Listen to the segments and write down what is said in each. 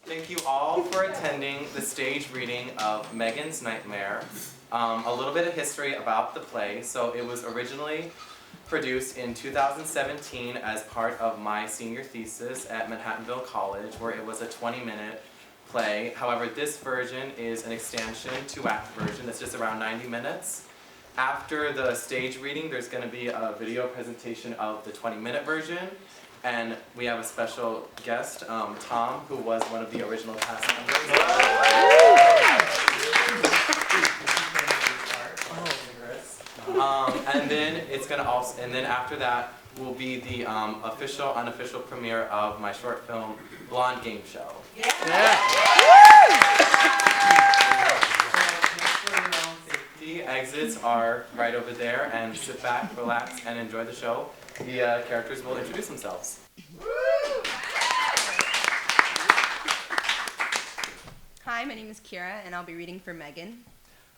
Thank you all for attending the stage reading of Megan's Nightmare. A little bit of history about the play. So it was originally produced in 2017 as part of my senior thesis at Manhattanville College, where it was a 20-minute play. However, this version is an extension, 2-act version that's just around 90 minutes. After the stage reading, there's going to be a video presentation of the 20-minute version. And we have a special guest, Tom, who was one of the original cast members. And then it's gonna also, and then after that will be the official, unofficial premiere of my short film, Blonde Game Show. The exits are right over there, and sit back, relax, and enjoy the show. The characters will introduce themselves. Hi, my name is Kira, and I'll be reading for Megan.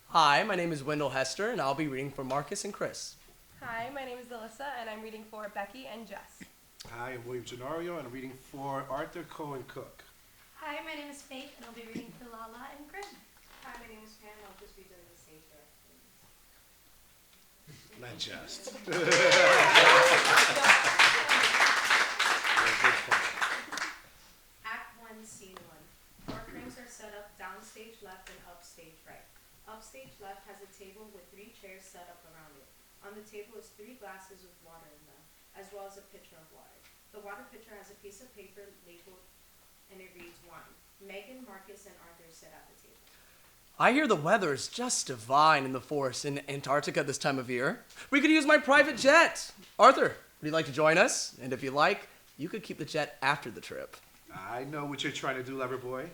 Hi, my name is Wendell Hester, and I'll be reading for Marcus and Chris. Hi, my name is Alyssa, and I'm reading for Becky and Jess. Hi, I'm William Gennaro, and I'm reading for Arthur Cohen Cook. Hi, my name is Faith, and I'll be reading for Lala and Grim. Hi, my name is Pam, and I'll just be doing the stage directions. Not just. Act 1, Scene 1. 4 frames are set up downstage left and upstage right. Upstage left has a table with 3 chairs set up around it. On the table is 3 glasses with water in them, as well as a pitcher of water. The water pitcher has a piece of paper labeled, and it reads wine. Megan, Marcus, and Arthur sit at the table. I hear the weather is just divine in the forest in Antarctica this time of year. We could use my private jet. Arthur, would you like to join us? And if you like, you could keep the jet after the trip. I know what you're trying to do, Loverboy.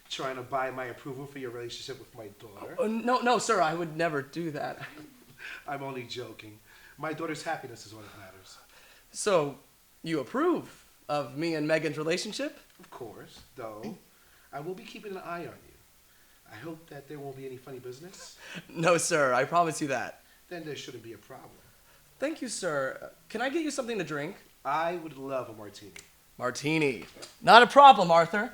Trying to buy my approval for your relationship with my daughter. No, sir, I would never do that. I'm only joking. My daughter's happiness is what matters. So, you approve of me and Megan's relationship? Of course, though, I will be keeping an eye on you. I hope that there won't be any funny business. No, sir, I promise you that. Then there shouldn't be a problem. Thank you, sir. Can I get you something to drink? I would love a martini. Martini. Not a problem, Arthur.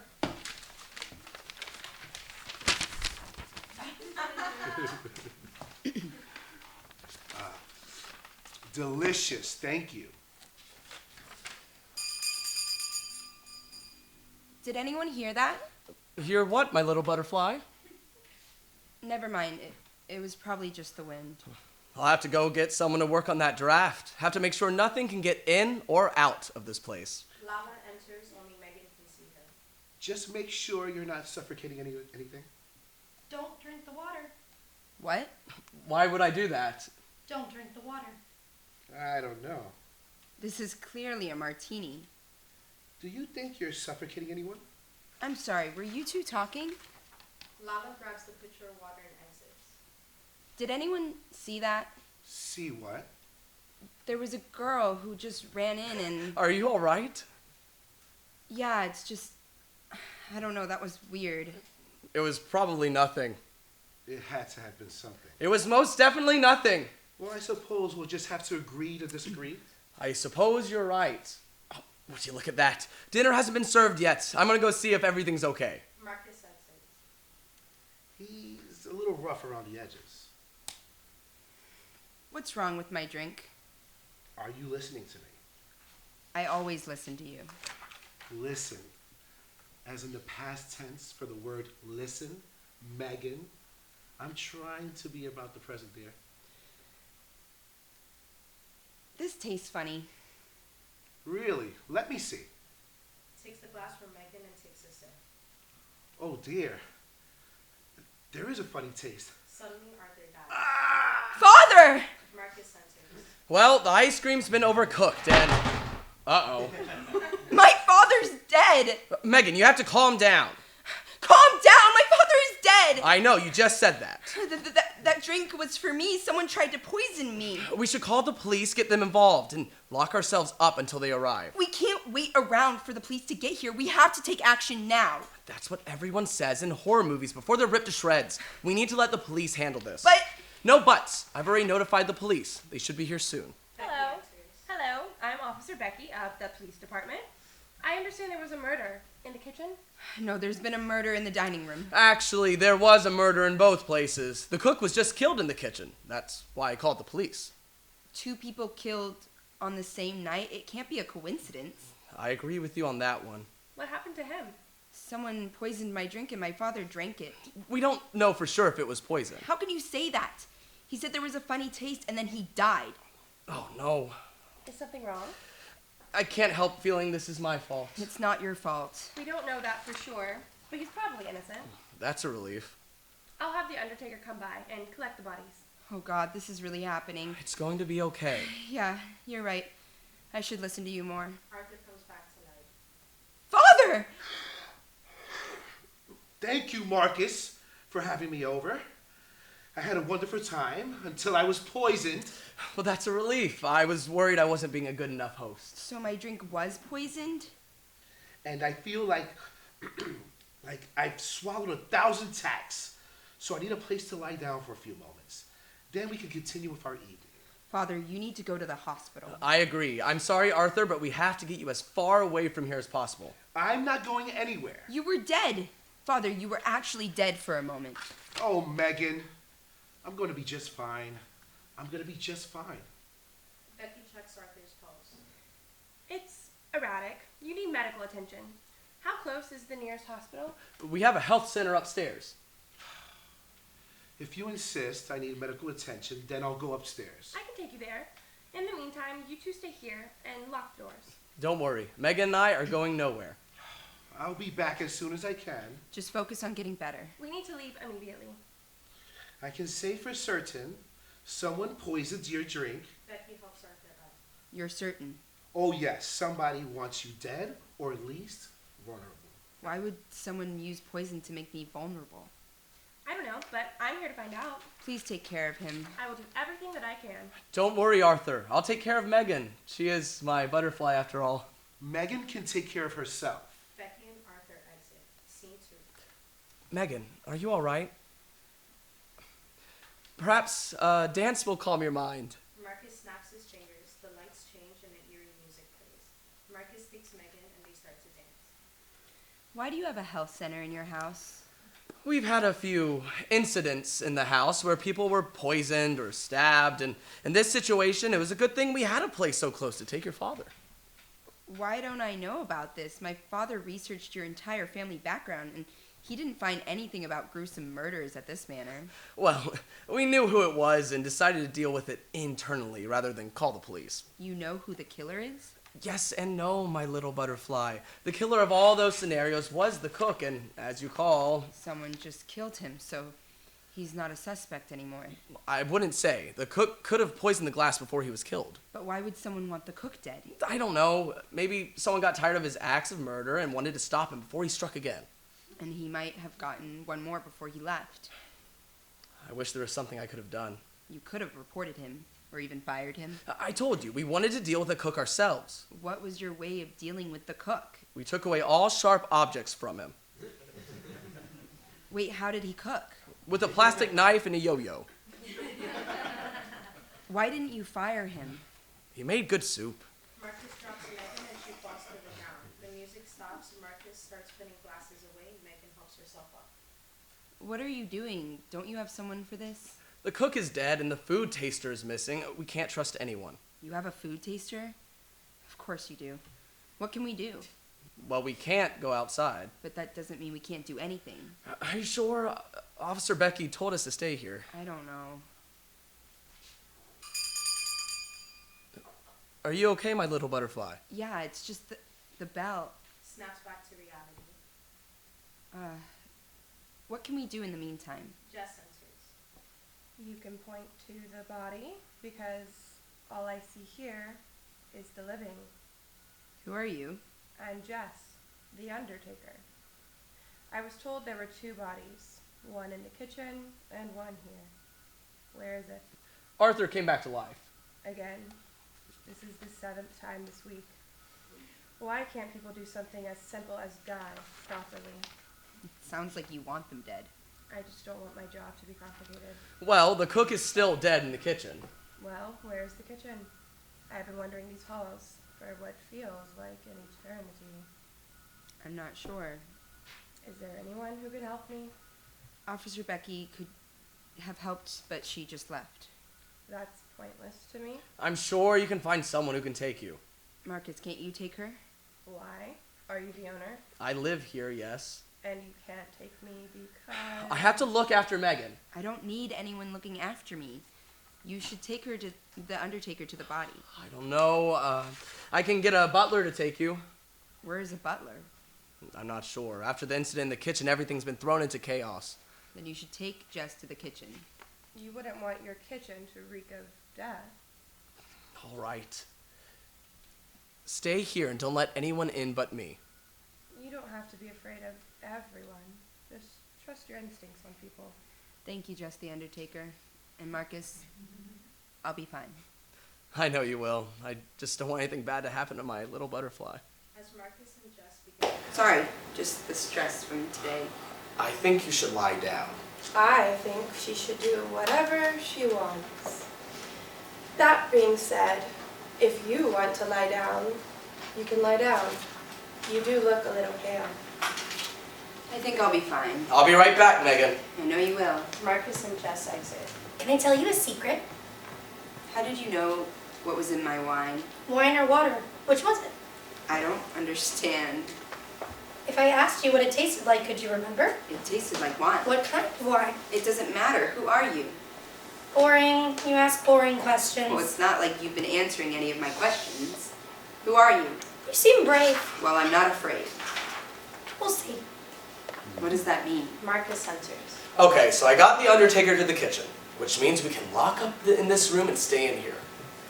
Delicious, thank you. Did anyone hear that? Hear what, my little butterfly? Never mind. It was probably just the wind. I'll have to go get someone to work on that draft. Have to make sure nothing can get in or out of this place. Lala enters, only Megan can see her. Just make sure you're not suffocating anything. Don't drink the water. What? Why would I do that? Don't drink the water. I don't know. This is clearly a martini. Do you think you're suffocating anyone? I'm sorry, were you two talking? Lala grabs the pitcher of water and exits. Did anyone see that? See what? There was a girl who just ran in and... Are you all right? Yeah, it's just... I don't know, that was weird. It was probably nothing. It had to have been something. It was most definitely nothing. Well, I suppose we'll just have to agree to disagree. I suppose you're right. Oh, would you look at that? Dinner hasn't been served yet. I'm gonna go see if everything's okay. Marcus exits. He's a little rough around the edges. What's wrong with my drink? Are you listening to me? I always listen to you. Listen. As in the past tense for the word listen, Megan. I'm trying to be about the present, dear. This tastes funny. Really? Let me see. Takes the glass from Megan and takes a sip. Oh, dear. There is a funny taste. Suddenly, Arthur dies. Father! Marcus enters. Well, the ice cream's been overcooked and... Uh-oh. My father's dead! Megan, you have to calm down. Calm down! My father is dead! I know, you just said that. That drink was for me. Someone tried to poison me. We should call the police, get them involved, and lock ourselves up until they arrive. We can't wait around for the police to get here. We have to take action now. That's what everyone says in horror movies before they're ripped to shreds. We need to let the police handle this. But... No buts. I've already notified the police. They should be here soon. Hello. Hello, I'm Officer Becky of the police department. I understand there was a murder in the kitchen. No, there's been a murder in the dining room. Actually, there was a murder in both places. The cook was just killed in the kitchen. That's why I called the police. 2 people killed on the same night. It can't be a coincidence. I agree with you on that one. What happened to him? Someone poisoned my drink and my father drank it. We don't know for sure if it was poison. How can you say that? He said there was a funny taste and then he died. Oh, no. Is something wrong? I can't help feeling this is my fault. It's not your fault. We don't know that for sure, but he's probably innocent. That's a relief. I'll have the undertaker come by and collect the bodies. Oh God, this is really happening. It's going to be okay. Yeah, you're right. I should listen to you more. Arthur comes back to life. Father! Thank you, Marcus, for having me over. I had a wonderful time until I was poisoned. Well, that's a relief. I was worried I wasn't being a good enough host. So my drink was poisoned? And I feel like I've swallowed 1,000 tacks. So I need a place to lie down for a few moments. Then we can continue with our evening. Father, you need to go to the hospital. I agree. I'm sorry, Arthur, but we have to get you as far away from here as possible. I'm not going anywhere. You were dead. Father, you were actually dead for a moment. Oh, Megan, I'm going to be just fine. I'm going to be just fine. Becky checks Arthur's pulse. It's erratic. You need medical attention. How close is the nearest hospital? We have a health center upstairs. If you insist I need medical attention, then I'll go upstairs. I can take you there. In the meantime, you two stay here and lock the doors. Don't worry. Megan and I are going nowhere. I'll be back as soon as I can. Just focus on getting better. We need to leave immediately. I can say for certain someone poisoned your drink. Becky helps Arthur up. You're certain. Oh yes, somebody wants you dead or at least vulnerable. Why would someone use poison to make me vulnerable? I don't know, but I'm here to find out. Please take care of him. I will do everything that I can. Don't worry, Arthur. I'll take care of Megan. She is my butterfly after all. Megan can take care of herself. Becky and Arthur exit. Scene 2. Megan, are you all right? Perhaps a dance will calm your mind. Marcus snaps his fingers, the lights change, and the eerie music plays. Marcus takes Megan and they start to dance. Why do you have a health center in your house? We've had a few incidents in the house where people were poisoned or stabbed, and in this situation, it was a good thing we had a place so close to take your father. Why don't I know about this? My father researched your entire family background, and he didn't find anything about gruesome murders at this manor. Well, we knew who it was and decided to deal with it internally rather than call the police. You know who the killer is? Yes and no, my little butterfly. The killer of all those scenarios was the cook, and as you call, Someone just killed him, so he's not a suspect anymore. I wouldn't say. The cook could have poisoned the glass before he was killed. But why would someone want the cook dead? I don't know. Maybe someone got tired of his acts of murder and wanted to stop him before he struck again. And he might have gotten one more before he left. I wish there was something I could have done. You could have reported him, or even fired him. I told you, we wanted to deal with the cook ourselves. What was your way of dealing with the cook? We took away all sharp objects from him Wait, how did he cook? with a plastic knife and a yo-yo. Why didn't you fire him? He made good soup. Marcus drops Megan and she falls to the ground. The music stops. Marcus starts putting glasses away. Megan helps herself up. What are you doing? Don't you have someone for this? The cook is dead and the food taster is missing. We can't trust anyone. You have a food taster? Of course you do. What can we do? Well, we can't go outside. But that doesn't mean we can't do anything. Are you sure? Officer Becky told us to stay here. I don't know. Are you okay, my little butterfly? Yeah, it's just the bell. Snaps back to reality. What can we do in the meantime? Jess enters. You can point to the body because all I see here is the living. Who are you? I'm Jess, the undertaker. I was told there were 2 bodies, one in the kitchen and one here. Where is it? Arthur came back to life. Again, this is the 7th time this week. Why can't people do something as simple as die properly? Sounds like you want them dead. I just don't want my job to be complicated. Well, the cook is still dead in the kitchen. Well, where's the kitchen? I've been wandering these halls. for what feels like an eternity. I'm not sure. Is there anyone who could help me? Officer Becky could have helped, but she just left. That's pointless to me. I'm sure you can find someone who can take you. Marcus, can't you take her? Why? Are you the owner? I live here, yes. And you can't take me because... I have to look after Megan. I don't need anyone looking after me. You should take her to the Undertaker to the body. I don't know. I can get a butler to take you. Where is a butler? I'm not sure. After the incident in the kitchen, everything's been thrown into chaos. Then you should take Jess to the kitchen. You wouldn't want your kitchen to reek of death. All right. Stay here and don't let anyone in but me. You don't have to be afraid of everyone. Just trust your instincts on people. Thank you, Jess the Undertaker. And Marcus, I'll be fine. I know you will. I just don't want anything bad to happen to my little butterfly. As Marcus and Jess begin. Sorry, just the stress from today. I think you should lie down. I think she should do whatever she wants. That being said, if you want to lie down, you can lie down. You do look a little pale. I think I'll be fine. I'll be right back, Megan. I know you will. Marcus and Jess exit. Can I tell you a secret? How did you know what was in my wine? Wine or water? Which was it? I don't understand. If I asked you what it tasted like, could you remember? It tasted like wine. What kind of wine? It doesn't matter. Who are you? Boring. You ask boring questions. Well, it's not like you've been answering any of my questions. Who are you? You seem brave. Well, I'm not afraid. We'll see. What does that mean? Marcus enters. Okay, so I got the Undertaker to the kitchen, which means we can lock up in this room and stay in here.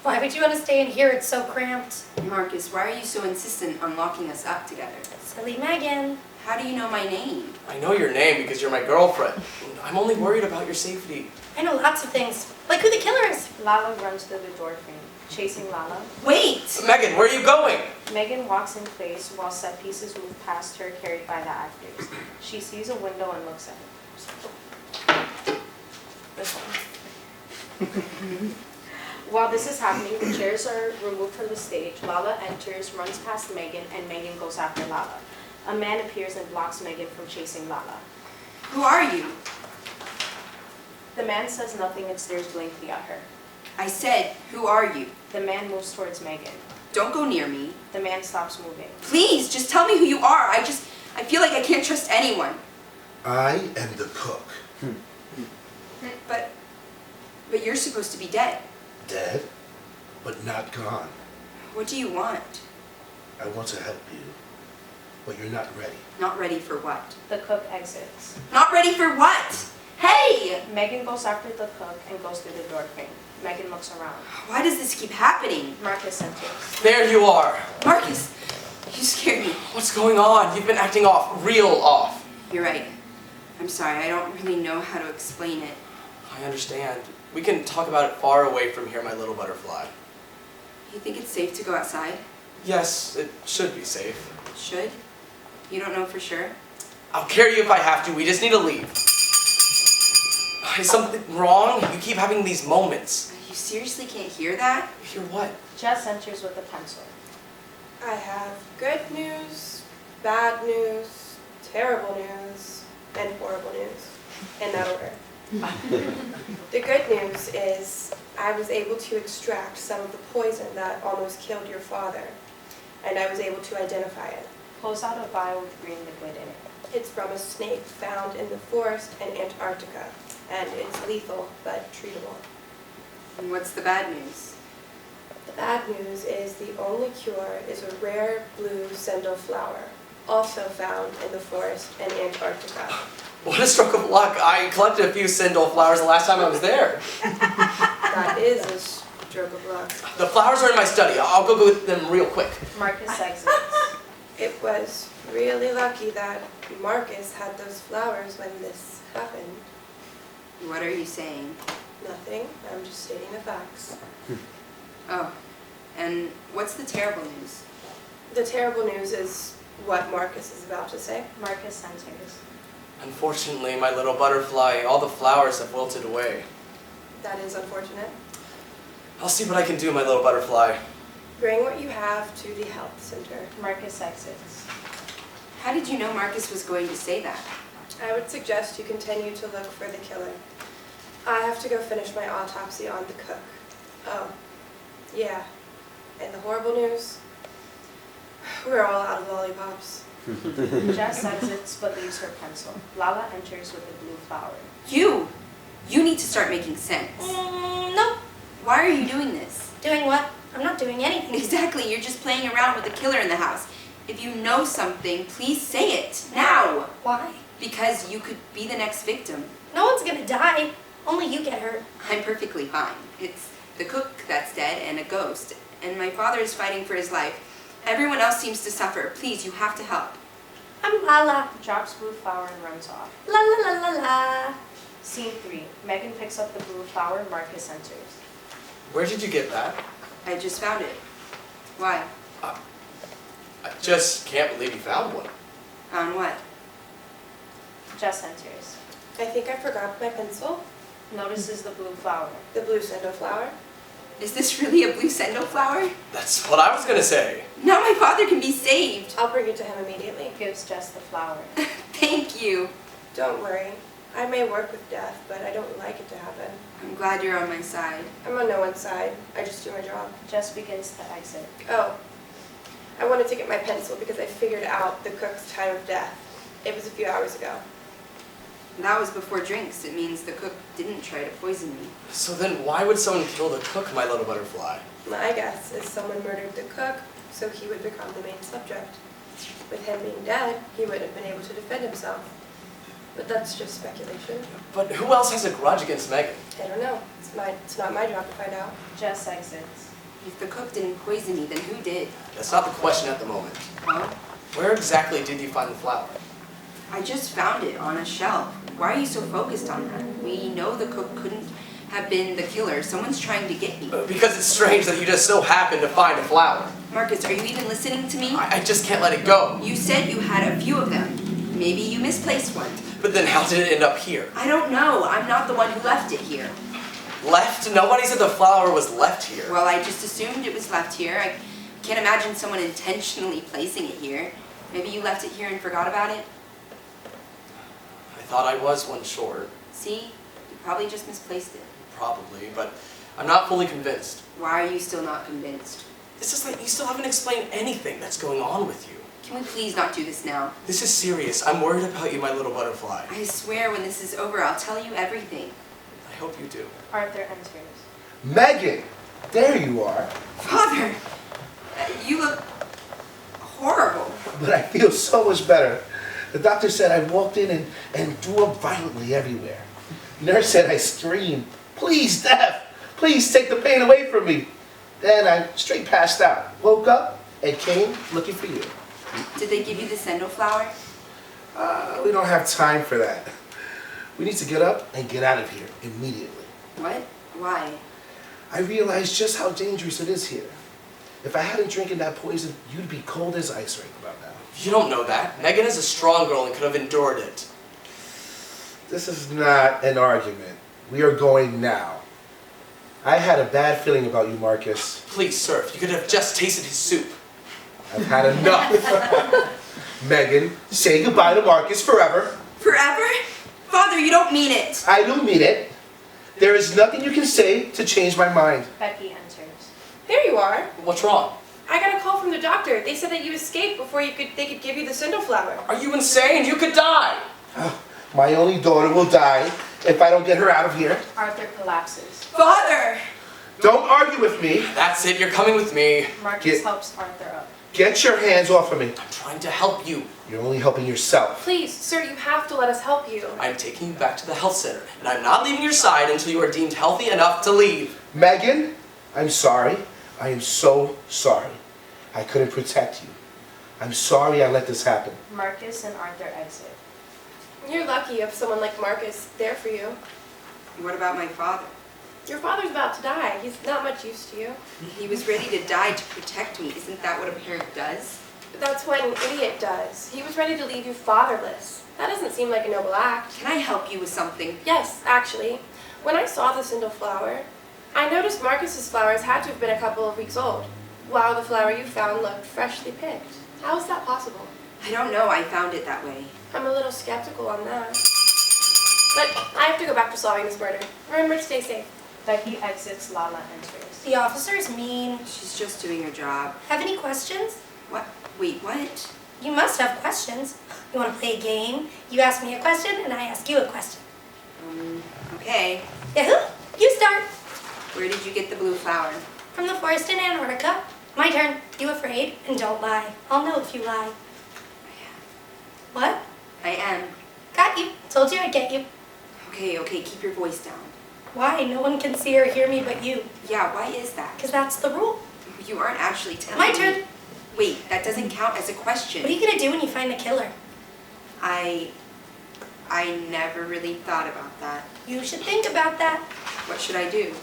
Why would you want to stay in here? It's so cramped. Marcus, why are you so insistent on locking us up together? Silly Megan. How do you know my name? I know your name because you're my girlfriend. I'm only worried about your safety. I know lots of things. Like who the killer is. Lala runs through the door frame, chasing Lala. Wait! Megan, where are you going? Megan walks in place while set pieces move past her, carried by the actors. She sees a window and looks at it. This one. While this is happening, the chairs are removed from the stage. Lala enters, runs past Megan, and Megan goes after Lala. A man appears and blocks Megan from chasing Lala. Who are you? The man says nothing and stares blankly at her. I said, who are you? The man moves towards Megan. Don't go near me. The man stops moving. Please, just tell me who you are. I feel like I can't trust anyone. I am the cook. But you're supposed to be dead. Dead, but not gone. What do you want? I want to help you, but you're not ready. Not ready for what? The cook exits. Not ready for what? Hey! Megan goes after the cook and goes through the door frame. Megan looks around. Why does this keep happening? Marcus enters. There you are. Marcus, you scared me. What's going on? You've been acting off, real off. You're right. I'm sorry, I don't really know how to explain it. I understand. We can talk about it far away from here, my little butterfly. You think it's safe to go outside? Yes, it should be safe. Should? You don't know for sure? I'll carry you if I have to. We just need to leave. Is something wrong? You keep having these moments. You seriously can't hear that? Hear what? Jess enters with a pencil. I have good news, bad news, terrible news, and horrible news. In that order. The good news is I was able to extract some of the poison that almost killed your father, and I was able to identify it. Pulls out a vial with green liquid in it. It's from a snake found in the forest in Antarctica, and it's lethal but treatable. And what's the bad news? The bad news is the only cure is a rare blue sendal flower, also found in the forest in Antarctica. What a stroke of luck. I collected a few sendal flowers the last time I was there. That is a stroke of luck. The flowers are in my study. I'll go get them real quick. Marcus exits. It was really lucky that Marcus had those flowers when this happened. What are you saying? Nothing, I'm just stating the facts. Oh, and what's the terrible news? The terrible news is what Marcus is about to say. Marcus enters. Unfortunately, my little butterfly, all the flowers have wilted away. That is unfortunate. I'll see what I can do, my little butterfly. Bring what you have to the health center. Marcus exits. How did you know Marcus was going to say that? I would suggest you continue to look for the killer. I have to go finish my autopsy on the cook. Oh, yeah. And the horrible news? We're all out of lollipops. Jess exits but leaves her pencil. Lala enters with a blue flower. You need to start making sense. Nope. Why are you doing this? Doing what? I'm not doing anything. Exactly, you're just playing around with a killer in the house. If you know something, please say it, now. Why? Because you could be the next victim. No one's gonna die. Only you get hurt. I'm perfectly fine. It's the cook that's dead and a ghost, and my father is fighting for his life. Everyone else seems to suffer. Please, you have to help. I'm Lala. Drops blue flower and runs off. La la la la la. Scene 3. Megan picks up the blue flower. Marcus enters. Where did you get that? I just found it. Why? I just can't believe you found one. Found what? Jess enters. I think I forgot my pencil. Notices the blue flower. The blue sendo flower. Is this really a blue sendo flower? That's what I was gonna say. Now my father can be saved. I'll bring it to him immediately. Gives Jess the flower. Thank you. Don't worry. I may work with death, but I don't like it to happen. I'm glad you're on my side. I'm on no one's side. I just do my job. Jess begins to exit. Oh, I wanted to get my pencil because I figured out the cook's time of death. It was a few hours ago. That was before drinks. It means the cook didn't try to poison me. So then why would someone kill the cook, my little butterfly? My guess is someone murdered the cook so he would become the main subject. With him being dead, he wouldn't have been able to defend himself. But that's just speculation. But who else has a grudge against Megan? I don't know. It's not my job to find out. Jess exits. If the cook didn't poison me, then who did? That's not the question at the moment. Huh? Where exactly did you find the flower? I just found it on a shelf. Why are you so focused on that? We know the cook couldn't have been the killer. Someone's trying to get me. Because it's strange that you just so happened to find a flower. Marcus, are you even listening to me? I just can't let it go. You said you had a few of them. Maybe you misplaced one. But then how did it end up here? I don't know. I'm not the one who left it here. Left? Nobody said the flower was left here. Well, I just assumed it was left here. I can't imagine someone intentionally placing it here. Maybe you left it here and forgot about it? I thought I was one short. See? You probably just misplaced it. Probably, but I'm not fully convinced. Why are you still not convinced? It's just like you still haven't explained anything that's going on with you. Can we please not do this now? This is serious. I'm worried about you, my little butterfly. I swear when this is over, I'll tell you everything. I hope you do. Arthur enters. Megan, there you are. Father, you look horrible. But I feel so much better. The doctor said I walked in and threw up violently everywhere. Nurse said I screamed, "Please, Death, please take the pain away from me." Then I straight passed out, woke up, and came looking for you. Did they give you the sendo flower? We don't have time for that. We need to get up and get out of here immediately. What? Why? I realized just how dangerous it is here. If I hadn't drinking that poison, you'd be cold as ice right about now. You don't know that. Megan is a strong girl and could have endured it. This is not an argument. We are going now. I had a bad feeling about you, Marcus. Please, sir, if you could have just tasted his soup. I've had enough. Megan, say goodbye to Marcus forever. Forever? Father, you don't mean it. I do mean it. There is nothing you can say to change my mind. Becky enters. There you are. What's wrong? I got a call from the doctor. They said that you escaped before they could give you the sendo flower. Are you insane? You could die. My only daughter will die if I don't get her out of here. Arthur collapses. Father! Don't argue with me. That's it. You're coming with me. Marcus helps Arthur up. Get your hands off of me. I'm trying to help you. You're only helping yourself. Please, sir, you have to let us help you. I'm taking you back to the health center, and I'm not leaving your side until you are deemed healthy enough to leave. Megan, I'm sorry. I am so sorry. I couldn't protect you. I'm sorry I let this happen. Marcus and Arthur exit. You're lucky you have someone like Marcus there for you. What about my father? Your father's about to die. He's not much use to you. He was ready to die to protect me. Isn't that what a parent does? That's what an idiot does. He was ready to leave you fatherless. That doesn't seem like a noble act. Can I help you with something? Yes, actually. When I saw the sendo flower, I noticed Marcus's flowers had to have been a couple of weeks old. Wow, the flower you found looked freshly picked. How is that possible? I don't know, I found it that way. I'm a little skeptical on that. But I have to go back to solving this murder. Remember to stay safe. Becky exits, Lala enters. The officer's mean. She's just doing her job. Have any questions? What? Wait, what? You must have questions. You want to play a game? You ask me a question, and I ask you a question. Okay. Yahoo! You start. Where did you get the blue flower? From the forest in Antarctica. My turn. You afraid? And don't lie. I'll know if you lie. What? I am. Got you. Told you I'd get you. Okay, keep your voice down. Why? No one can see or hear me but you. Yeah, why is that? Because that's the rule. You aren't actually telling My me. turn. Wait, that doesn't count as a question. What are you going to do when you find the killer? I never really thought about that. You should think about that. What should I do?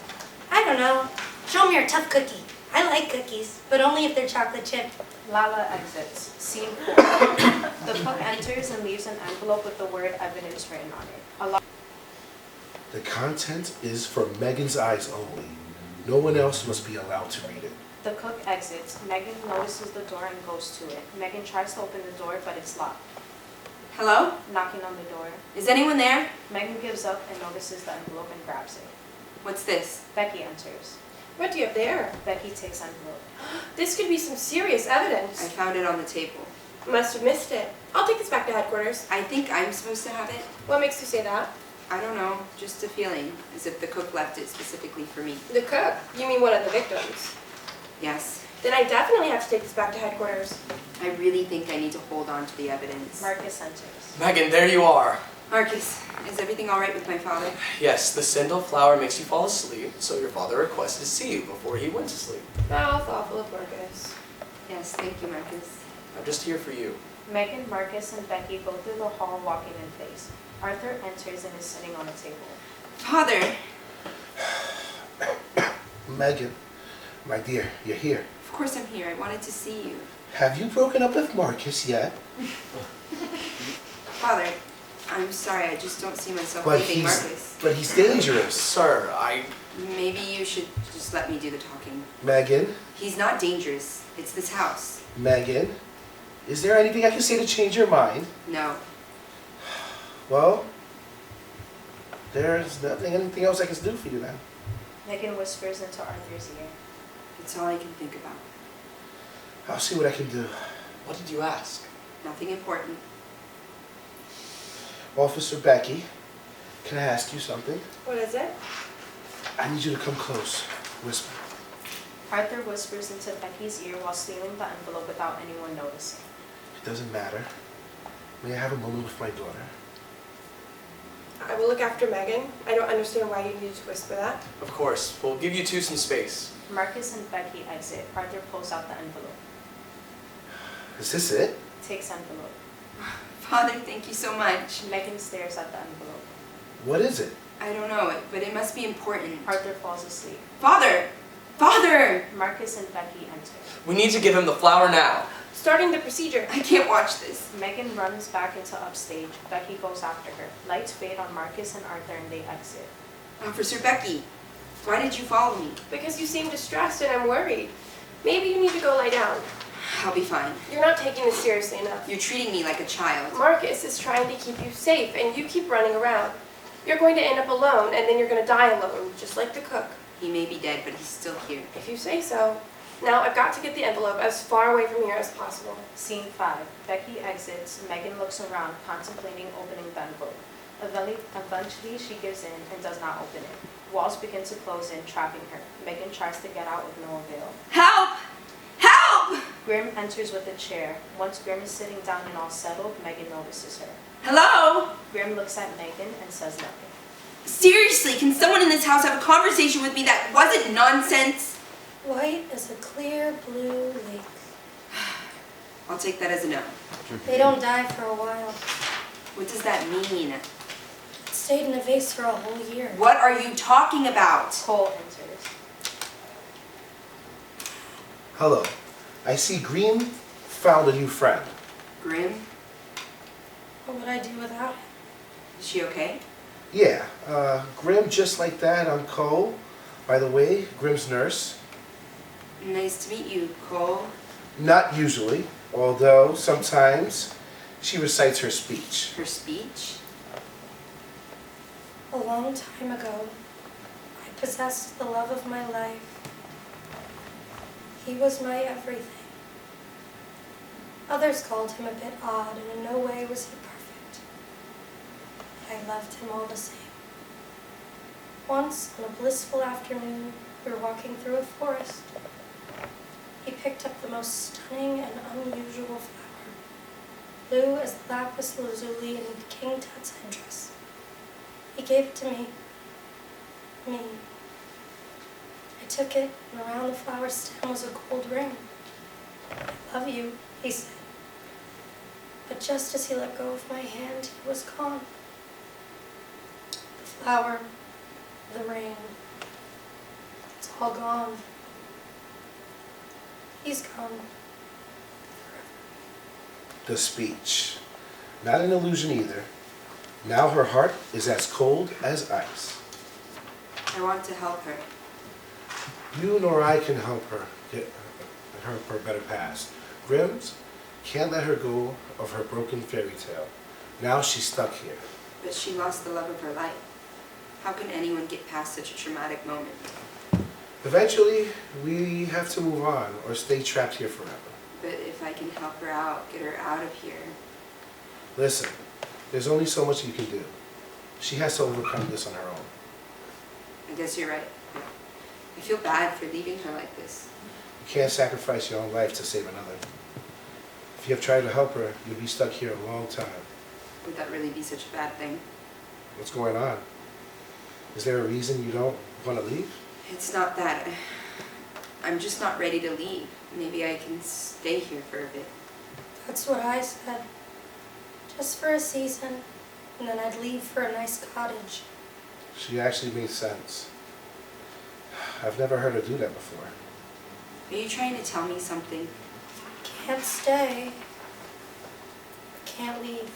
I don't know. Show me your tough cookie. I like cookies, but only if they're chocolate chip. Lala exits. Scene 4. The cook enters and leaves an envelope with the word evidence written on it. The content is for Megan's eyes only. No one else must be allowed to read it. The cook exits. Megan notices the door and goes to it. Megan tries to open the door, but it's locked. Hello? Knocking on the door. Is anyone there? Megan gives up and notices the envelope and grabs it. What's this? Becky enters. What do you have there? Becky takes envelope. This could be some serious evidence. I found it on the table. Must have missed it. I'll take this back to headquarters. I think I'm supposed to have it. What makes you say that? I don't know, just a feeling, as if the cook left it specifically for me. The cook? You mean one of the victims? Yes, Then I definitely have to take this back to headquarters. I really think I need to hold on to the evidence. Marcus enters. Megan, there you are. Marcus, is everything all right with my father? Yes, the sandal flower makes you fall asleep, so your father requested to see you before he went to sleep. How thoughtful of Marcus. Yes, thank you, Marcus. I'm just here for you. Megan, Marcus, and Becky go through the hall walking in place. Arthur enters and is sitting on a table. Father! Megan, my dear, you're here. Of course I'm here. I wanted to see you. Have you broken up with Marcus yet? Father, I'm sorry. I just don't see myself But leaving he's, Marcus. but he's dangerous. Sir, Maybe you should just let me do the talking. Megan, He's not dangerous. It's this house. Megan, is there anything I can say to change your mind? No. Well, there's anything else I can do for you then. Megan whispers into Arthur's ear. It's all I can think about. I'll see what I can do. what did you ask? Nothing important. Officer Becky, can I ask you something? What is it? I need you to come close. Whisper. Arthur whispers into Becky's ear while stealing the envelope without anyone noticing. It doesn't matter. May I have a moment with my daughter? I will look after Megan. I don't understand why you needed to whisper that. Of course, we'll give you two some space. Marcus and Becky exit. Arthur pulls out the envelope. Is this it? Takes envelope. Father, thank you so much. Megan stares at the envelope. What is it? I don't know, but it must be important. Arthur falls asleep. Father! Father! Marcus and Becky enter. We need to give him the flower now. Starting the procedure. I can't watch this. Megan runs back into upstage. Becky goes after her. Lights fade on Marcus and Arthur and they exit. Officer Becky, why did you follow me? Because you seem distressed and I'm worried. Maybe you need to go lie down. I'll be fine. You're not taking this seriously enough. You're treating me like a child. Marcus is trying to keep you safe and you keep running around. You're going to end up alone and then you're going to die alone, just like the cook. He may be dead, but he's still here. If you say so. Now I've got to get the envelope as far away from here as possible. Scene 5. Becky exits. Megan looks around, contemplating opening the envelope. Eventually, she gives in and does not open it. Walls begin to close in, trapping her. Megan tries to get out with no avail. Help! Help! Grim enters with a chair. Once Grim is sitting down and all settled, Megan notices her. Hello? Grim looks at Megan and says nothing. Seriously, can someone in this house have a conversation with me that wasn't nonsense? White as a clear blue lake. I'll take that as a no. They don't die for a while. What does that mean? It stayed in a vase for a whole year. What are you talking about? Cole enters. Hello. I see Green found a new friend. Grim? What would I do without him? Is she okay? Yeah, Grim just like that on Cole. By the way, Grim's nurse. Nice to meet you, Cole. Not usually, although sometimes she recites her speech. Her speech? A long time ago, I possessed the love of my life. He was my everything. Others called him a bit odd, and in no way was he perfect. But I loved him all the same. Once, on a blissful afternoon, we were walking through a forest. He picked up the most stunning and unusual flower, blue as the lapis lazuli in King Tut's headdress. He gave it to me. Me. I took it, and around the flower stem was a gold ring. I love you, he said. But just as he let go of my hand, he was gone. The flower, the ring, it's all gone. He's gone. The speech. Not an illusion either. Now her heart is as cold as ice. I want to help her. You nor I can help her get her better past. Grimm's can't let her go of her broken fairy tale. Now she's stuck here. But she lost the love of her life. How can anyone get past such a traumatic moment? Eventually, we have to move on or stay trapped here forever. But if I can help her out, get her out of here. Listen, there's only so much you can do. She has to overcome this on her own. I guess you're right. I feel bad for leaving her like this. You can't sacrifice your own life to save another. If you have tried to help her, you'll be stuck here a long time. Would that really be such a bad thing? What's going on? Is there a reason you don't want to leave? It's not that. I'm just not ready to leave. Maybe I can stay here for a bit. That's what I said. Just for a season, and then I'd leave for a nice cottage. She actually made sense. I've never heard her do that before. Are you trying to tell me something? Can't stay. Can't leave.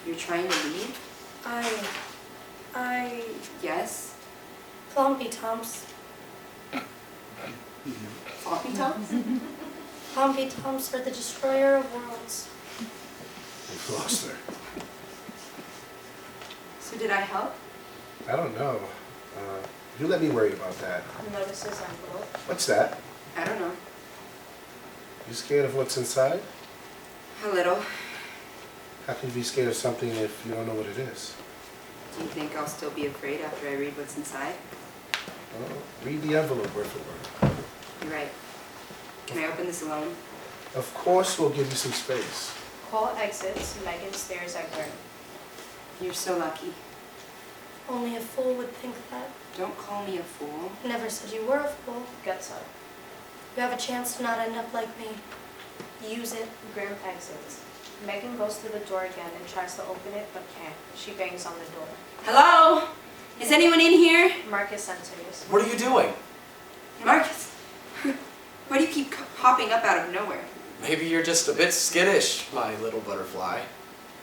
You're trying to leave? I... Yes? Plumpy Toms. Floppy tops? Plumpy Toms are the destroyer of worlds. We've lost her. So did I help? I don't know. You let me worry about that. Notices envelope. What's that? I don't know. You scared of what's inside? A little. How can you be scared of something if you don't know what it is? Do you think I'll still be afraid after I read what's inside? Well, read the envelope word for word. You're right. Can I open this alone? Of course we'll give you some space. Cole exits. Megan stares at Grim. You're so lucky. Only a fool would think that. Don't call me a fool. Never said you were a fool. Gets up. You have a chance to not end up like me. Use it. Grim exits. Megan goes to the door again and tries to open it but can't. She bangs on the door. Hello? Is anyone in here? Marcus enters. What are you doing? Marcus? Why do you keep popping up out of nowhere? Maybe you're just a bit skittish, my little butterfly.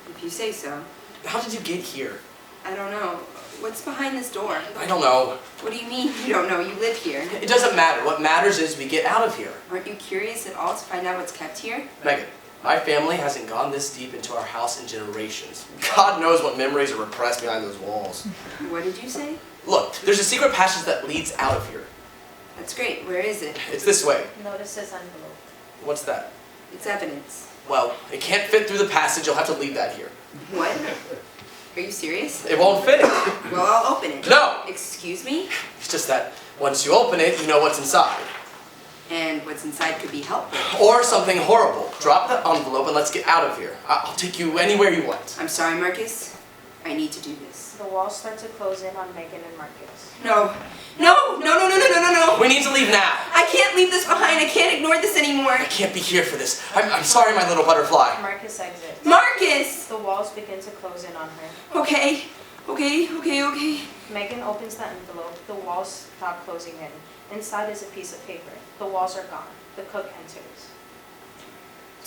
If you say so. How did you get here? I don't know. What's behind this door? I don't know. What do you mean you don't know? You live here. It doesn't matter. What matters is we get out of here. Aren't you curious at all to find out what's kept here? Megan, my family hasn't gone this deep into our house in generations. God knows what memories are repressed behind those walls. What did you say? Look, there's a secret passage that leads out of here. That's great. Where is it? It's this way. Notices envelope. What's that? It's evidence. Well, it can't fit through the passage. You'll have to leave that here. What? Are you serious? It won't fit. Well, I'll open it. No! Excuse me? It's just that once you open it, you know what's inside. And what's inside could be helpful. Or something horrible. Drop the envelope and let's get out of here. I'll take you anywhere you want. I'm sorry, Marcus. I need to do this. The walls start to close in on Megan and Marcus. No. No! No, no, no, no, no, no, no! We need to leave now. I can't leave this behind. I can't ignore this anymore. I can't be here for this. I'm sorry, my little butterfly. Marcus exits. Marcus! The walls begin to close in on her. Okay. Okay. Megan opens the envelope. The walls stop closing in. Inside is a piece of paper. The walls are gone. The cook enters.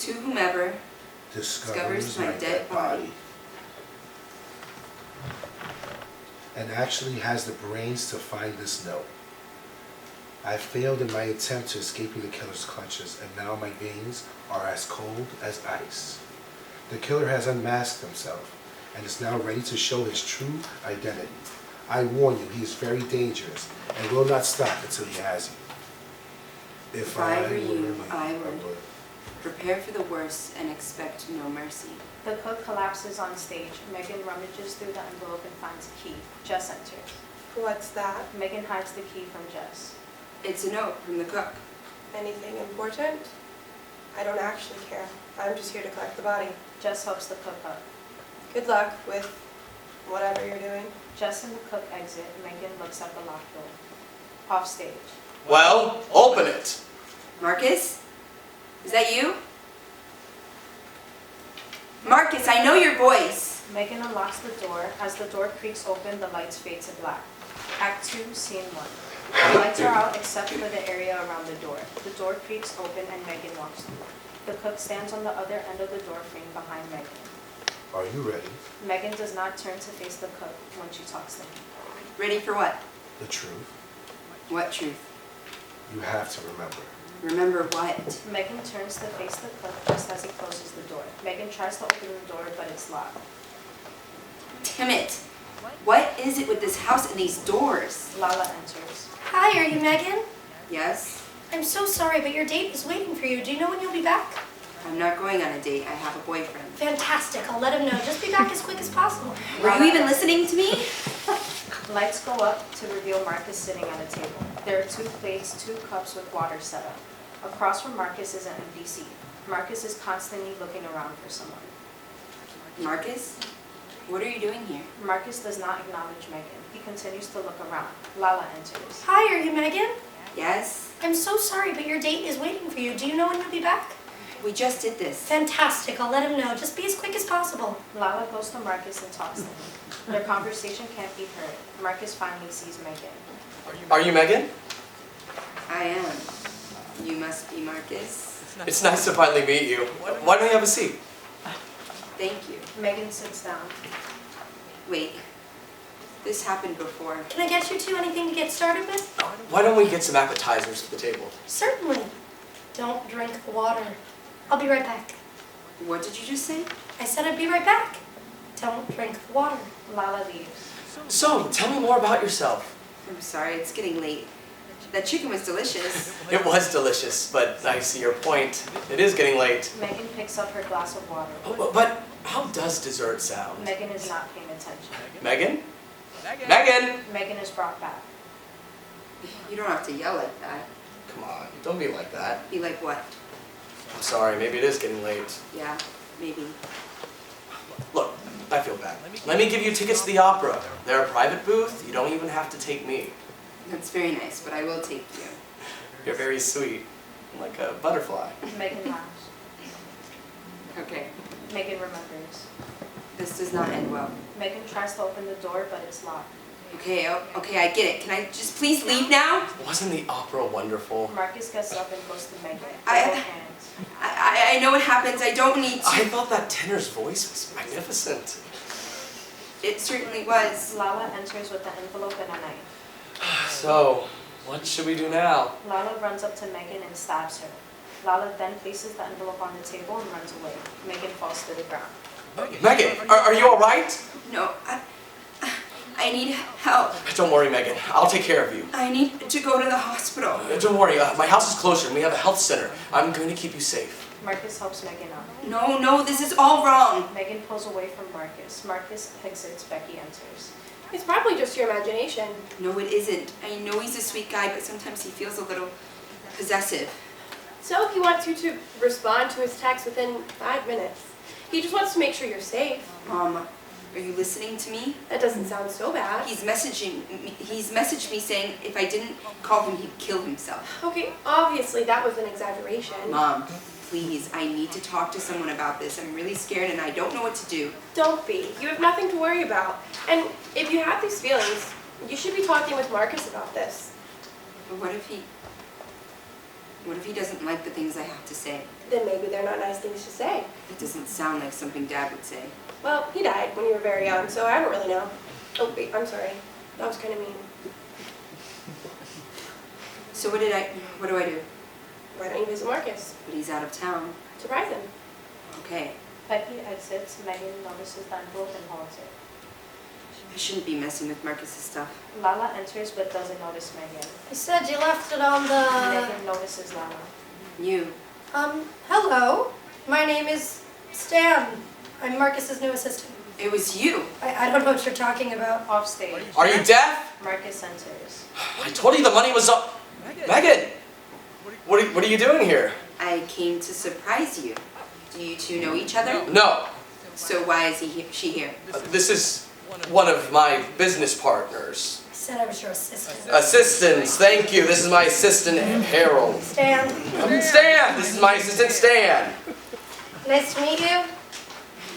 To whomever Discovers my dead body. And actually has the brains to find this note. I failed in my attempt to escape the killer's clutches, and now my veins are as cold as ice. The killer has unmasked himself and is now ready to show his true identity. I warn you, he is very dangerous and will not stop until he has you. If I were you, you, I would. Prepare for the worst and expect no mercy. The cook collapses on stage. Megan rummages through the envelope and finds a key. Jess enters. What's that? Megan hides the key from Jess. It's a note from the cook. Anything important? I don't actually care. I'm just here to collect the body. Jess helps the cook up. Good luck with whatever you're doing. Jess and the cook exit. Megan looks at the locked door. Off stage. Well, open it. Marcus? Is that you? Marcus, I know your voice. Megan unlocks the door. As the door creaks open, the lights fade to black. Act 2, Scene 1. The lights are out except for the area around the door. The door creaks open and Megan walks through. The cook stands on the other end of the door frame behind Megan. Are you ready? Megan does not turn to face the cook when she talks to him. Ready for what? The truth. What truth? You have to remember. Remember what? Megan turns to face the cook just as he closes the door. Megan tries to open the door, but it's locked. Damn it. What is it with this house and these doors? Lala enters. Hi, are you Megan? Yes? I'm so sorry, but your date is waiting for you. Do you know when you'll be back? I'm not going on a date. I have a boyfriend. Fantastic. I'll let him know. Just be back as quick as possible. Were you even listening to me? Lights go up to reveal Marcus sitting at a table. There are 2 plates, 2 cups with water set up. Across from Marcus is an empty seat. Marcus is constantly looking around for someone. Marcus? What are you doing here? Marcus does not acknowledge Megan. He continues to look around. Lala enters. Hi, are you Megan? Yes? I'm so sorry, but your date is waiting for you. Do you know when you'll be back? We just did this. Fantastic. I'll let him know. Just be as quick as possible. Lala goes to Marcus and talks to him. Their conversation can't be heard. Marcus finally sees Megan. Are you Megan? I am. You must be Marcus. It's nice to finally meet you. Why don't you have a seat? Thank you. Megan sits down. Wait. This happened before. Can I get you 2 anything to get started with? Why don't we get some appetizers at the table? Certainly. Don't drink the water. I'll be right back. What did you just say? I said I'd be right back. Don't drink the water. Lala leaves. So, tell me more about yourself. I'm sorry, it's getting late. That chicken was delicious. It was delicious, but I see your point. It is getting late. Megan picks up her glass of water. But how does dessert sound? Megan is not paying attention. Megan? Megan! Megan is brought back. You don't have to yell like that. Come on, don't be like that. Be like what? I'm sorry, maybe it is getting late. Yeah, maybe. Look, I feel bad. Let me give you tickets to the opera. They're a private booth. You don't even have to take me. That's very nice, but I will take you. You're very sweet, like a butterfly. Megan laughs. Okay. Megan remembers. This does not end well. Megan tries to open the door, but it's locked. Okay, okay, I get it. Can I just please leave now? Wasn't the opera wonderful? Marcus gets up and goes to Megan. I- They hold hands. I know what happens. I don't need to. I thought that tenor's voice was magnificent. It certainly was. Lala enters with an envelope and a knife. So, what should we do now? Lala runs up to Megan and stabs her. Lala then places the envelope on the table and runs away. Megan falls to the ground. Megan, are you all right? No, I need help. Don't worry, Megan. I'll take care of you. I need to go to the hospital. Don't worry. My house is closer, and we have a health center. I'm going to keep you safe. Marcus helps Megan up. No, this is all wrong. Megan pulls away from Marcus. Marcus exits. Becky enters. It's probably just your imagination. No, it isn't. I know he's a sweet guy, but sometimes he feels a little possessive. So he wants you to respond to his text within 5 minutes. He just wants to make sure you're safe. Mom, are you listening to me? That doesn't sound so bad. He's messaged me saying if I didn't call him, he'd kill himself. Okay, obviously that was an exaggeration. Mom, please, I need to talk to someone about this. I'm really scared and I don't know what to do. Don't be. You have nothing to worry about. And if you have these feelings, you should be talking with Marcus about this. But what if he doesn't like the things I have to say? Then maybe they're not nice things to say. It doesn't sound like something Dad would say. Well, he died when you were very young, so I don't really know. Oh, wait, I'm sorry. That was kind of mean. So what do I do? Why don't you visit Marcus? But he's out of town. Surprise him. Okay. Becky exits. Megan notices them both and holds it. I shouldn't be messing with Marcus's stuff. Lala enters but doesn't notice Megan. You said you left it on the... Megan notices Lala. You. Hello. My name is Stan. I'm Marcus's new assistant. It was you. I don't know what you're talking about. Off stage, Are you deaf? Marcus enters. I told you the money was up. Megan! What are you doing here? I came to surprise you. Do you two know each other? No. So why is she here? This is one of my business partners. I said I was your assistant. Assistants, thank you. This is my assistant, Harold. Stan, Stan! This is my assistant, Stan. nice to meet you.